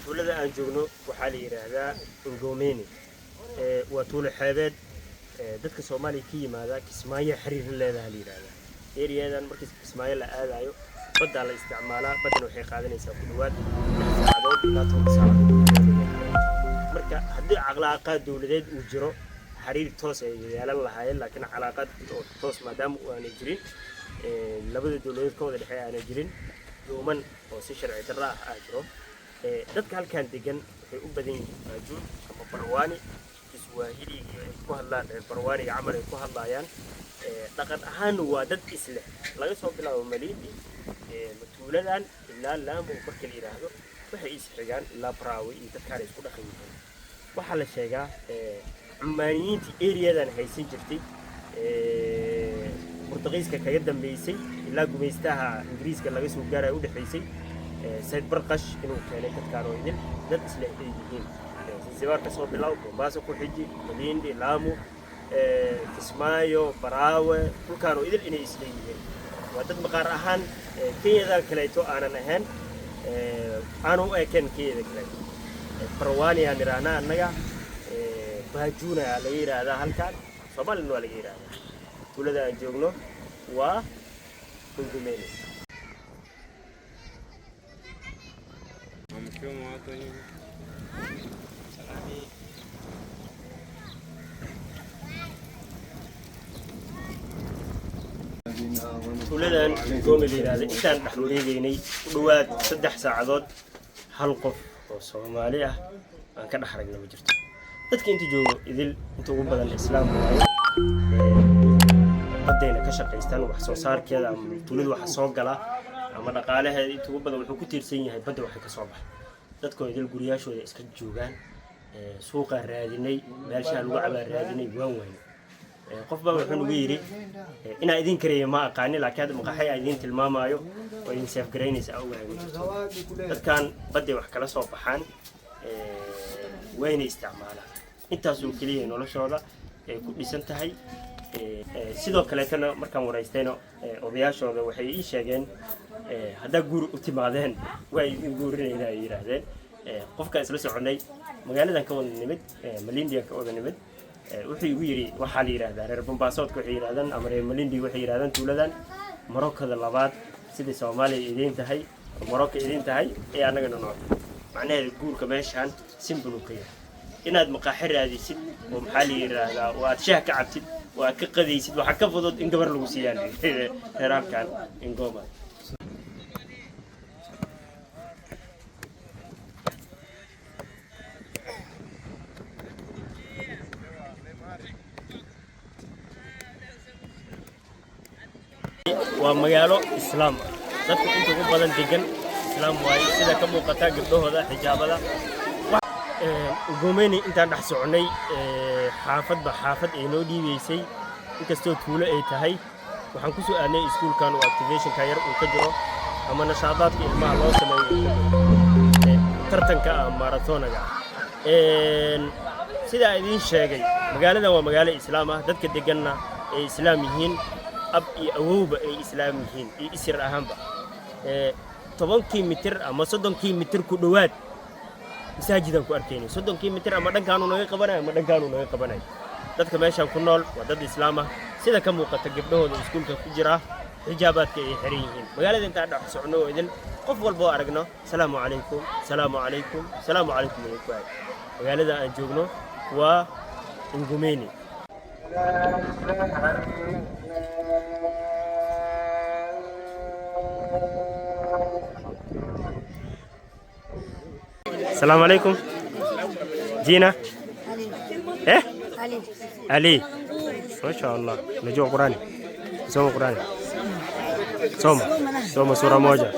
tuulada aan joogno waxaa la yiraahdaa Ngomeni waa tuulo xeebeed dadka Soomaaliya ka yimaada Kismaayo xiriir leedahay la yiraahdaa ereyadan markii Kismaayo la aadayo badda la isticmaalaa badana waxay qaadanaysaa ku dhawaad saacadood ilaa 10 saacadood marka haddii calaaqad dawladeed uu jiro xiriir toos ay yeelan lahaayeen laakiin calaaqad toos maadaama aanay jirin labada dawladood ka wada dhexeeyay aanay jirin dooman oo si sharci darro ah jiro dadka halkan degan waxay u badan yihiin Baajuur ama Barwaani Kiswahili ku hadlaan Barwaani camal ay ku hadlayaan dhaqan ahaan waa dad isla laga soo bilaabo Malindi tuuladan ilaa Lamu markii la yiraahdo waxay isxigaan ilaa Braawi iyo dadka isku dhaqan yihiin waxa la sheegaa Cumaaniyiinta ereyadan haysan jirtay Portugiiska kaga dambeysay ilaa gumeystaha Ingiriiska laga soo gaaray u dhaxaysay Said Barqash inuu keenay dadkaan oo idin dad isla yihiin Zanzibar ka soo bilaabo Mombasa ku xiji Malindi Lamu Kismaayo Braawe dhulkaan oo idin inay isla yihiin waa dad maqaar ahaan Kenyada kaleeto aanan ahayn aanu ekaan Kenyada kaleeto Barwaani aan iraana annaga Baajuuna la yiraahdaa halkaan Soomaaliland waa la yiraahdaa tuulada aan joogno waa Ngomeni tuuladan Ngomeni la intaan dhaxlureegaynay u dhawaad 3 saacadood hal qof oo Soomaali ah aan ka dhaxragnay ma jirto dadka inta joogo idil inta ugu badan islaam waaye badayna ka shaqeystaan wax soo saarkeeda ama tuulada wax soo gala ama dhaqaalaheeda inta ugu badan wuxuu ku tiirsan yahay badda wax ka soo baxay dadkoo idil guriyashooda iska joogaan suuqa raadinay meelsha lagu cabaa raadinay waan weyn qof baa wuxuu ugu yiri ina idin kareeyo ma aqaan laakiin maqaxay idin tilmaamayo oo in safe graynaysa oo dadkan badda wax kala soo baxaan wayna isticmaalaan intaas oo kaliya noloshooda ay ku dhisan tahay sidoo kale tan markaan wareystayno odayaashooda waxay ii sheegeen hadda guur u timaadeen way u guurinayna ay yiraahdeen qofka isla soconay magaaladan ka wada nimid Malindi ka wada nimid wuxuu igu yiri waxa la yiraahdaa reer Bombaasoodka waxay yiraahdaan ama reer Malindi waxay yiraahdaan tuuladan Marookada labaad sida Soomaaliya idin tahay Marooka idin tahay ee anaga noo macnaheedu guurka meeshan simple u kaya inaad maqaaxir raadisid oo maxaa la yiraahdaa waad shaah ka cabtid waa ka qadaysid waxa ka fudud in gabar lagu siiyaan reerkan Ngoma waa magaalo islaam dadku inta ugu badan degan islaam waaye sida ka muuqata gabdhahooda xijaabada Ngomeni intaan dhex soconay xaafad ay noo dhiibaysay inkastoo tuulo ay tahay waxaan ku soo aadnay iskuulkan oo activation ka yar uu ka jiro ama nashaadaadka ilmaha loo sameeyo tartanka marathonaga sida idin sheegay magaaladan waa magaalo islaam ah dadka deganna ay islaam yihiin ab iyo awowba ay islaam yihiin iyo isir ahaanba 10 kilomitir ama 30 kilomitir ku dhawaad masaajidan ku arkaynay 30 kilomitir ama dhankaan uu naga qabanayo ama dhankaan uu naga qabanayo dadka meeshan ku nool waa dad islaam ah sida ka muuqata gabdhahooda iskuulka ku jira xijaabaadka ay xiran yihiin magaalada inta dhex socno idin qof walba oo aragno salaamu calaykum salaamu calaykum salaamu calaykum magaalada aan joogno waa Ngomeni السلام عليكم جينا ايه علي ما شاء الله نجوع قراني سوم قراني سوم سورة موجة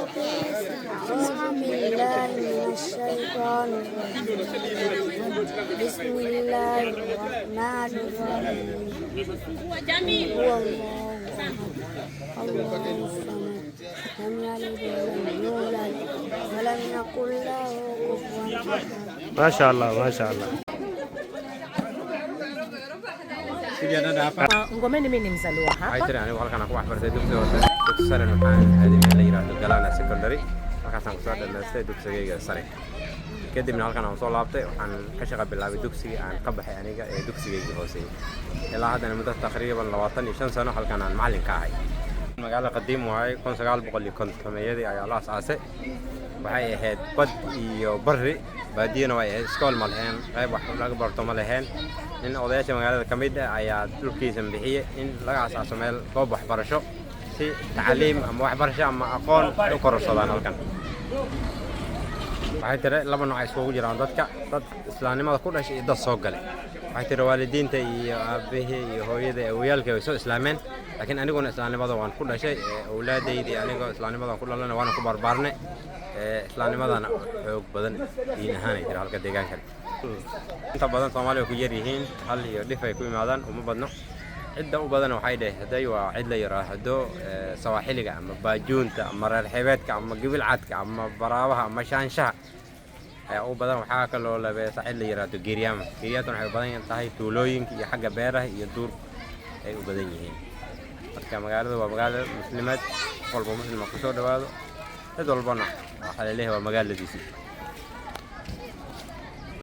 بسم الله الرحمن الرحيم هو الله الصمد لم يلد ولم يولد ولم يكن له كفوا احد ما شاء الله ما شاء الله Ngomeni mimi ni mzaliwa hapa. Ay tira anigu halkan aan ku waxbartay dugsiga hoose dugsiga sare waxaan aaday meel la yiraahdo Galana Secondary halkaas aan ku soo dhalaystay dugsigayga sare kadibna halkan aan soo laabtay waxaan ka shaqo bilaabay dugsiga aan ka baxay aniga ee dugsigayga hooseeyay ilaa haddana muddo taqriiban 25 sano halkan aan macallin ka ahay magaalada qadiim waaye 1950 ayaa la aasaasay waxay ahayd bad iyo barri baadiyana way ahayd iskool ma lahayn qayb wax laga barto ma lahayn in odayaasha magaalada ka mid ah ayaa dhulkiisa bixiyay in laga aasaaso meel goob waxbarasho si tacliim ama waxbarasho ama aqoon u kororsadaan halkan waxay tiri laba nooc isugu jiraan dadka dad islaamnimada ku dhashay iyo dad soo galay waxay tiri waalidiinta iyo aabbahay iyo hooyada awiyaalka way soo islaameen laakiin aniguna islaamnimada waan ku dhashay awlaadayda anigoo islaamnimada ku dhalanay waan ku barbaarnay islaamnimadana xoog badan diin ahaan ay tiri halka deegaanka inta badan Soomaaliya ku yar yihiin hal iyo dhif ay ku yimaadaan uma badno cidda u badan waxay dhahay waa cid la yiraahdo sawaaxiliga ama baajuunta ama reer xebeedka ama gibil cadka ama baraabaha ama shaanshaha ayaa u badan waxaa kaloo labeesa cid la yiraahdo geeriyama geeriyaduna waxay badan tahay tuulooyinka iyo xagga beeraha iyo duur ay u badan yihiin marka magaalada waa magaalo muslimaad qolbo muslim ku soo dhawaado cid walbana waxa la leeyahay waa magaaladiisii